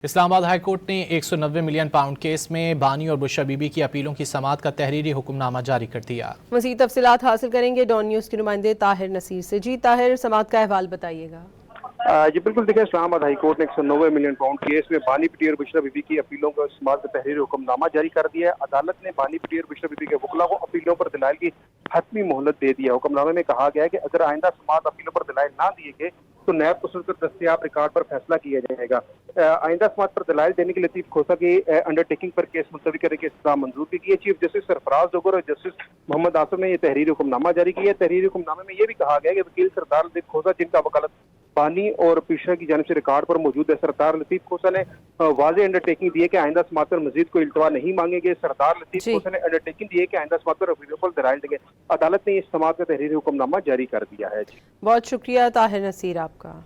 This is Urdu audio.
اسلام آباد ہائی کورٹ نے 190 ملین پاؤنڈ کیس میں بانی اور بشرا بی بی کی اپیلوں کی سماعت کا تحریری حکم نامہ جاری کر دیا۔ مزید تفصیلات حاصل کریں گے ڈان نیوز کے نمائندے طاہر نصیر سے۔ جی طاہر، سماعت کا احوال بتائیے گا۔ جی بالکل، دیکھیں اسلام آباد ہائی کورٹ نے 190 ملین پاؤنڈ کیس میں بانی پٹی اور بشرا بی بی کی اپیلوں کا سماعت کا تحریری حکم نامہ جاری کر دیا ہے۔ عدالت نے بانی پٹی اور بشرا بی بی کے وکلاء کو اپیلوں پر دلائل کی حتمی مہلت دے دیا۔ حکم نامے میں کہا گیا ہے کہ اگر آئندہ سماعت اپیلوں پر دلائل نہ دیے گئے تو نیب قصور پر دستیاب ریکارڈ پر فیصلہ کیا جائے گا۔ آئندہ سماعت پر دلائل دینے کے لطیف کھوسہ کی انڈر ٹیکنگ پر کیس ملتوی کرنے کی استدعا منظور بھی کی ہے۔ چیف جسٹس سرفراز ڈوگر اور جسٹس محمد آصف نے یہ تحریری حکم نامہ جاری کیا ہے۔ تحریری حکم نامے میں یہ بھی کہا گیا کہ وکیل سردار لطیف کھوسہ، جن کا وکالت بانی اور پیشرا کی جانب سے ریکارڈ پر موجود ہے، سردار لطیف کھوسہ نے واضح انڈر ٹیکنگ دی ہے کہ آئندہ سماعت پر مزید کوئی التوا نہیں مانگیں گے۔ سردار لطیف کھوسہ نے انڈر ٹیکنگ دی ہے کہ آئندہ سماعت پر اپیلوں پر دلائل دیں گے۔ عدالت نے اس سماعت کا تحریری حکم نامہ جاری کر دیا ہے۔ بہت شکریہ طاہر نصیر آپ کا۔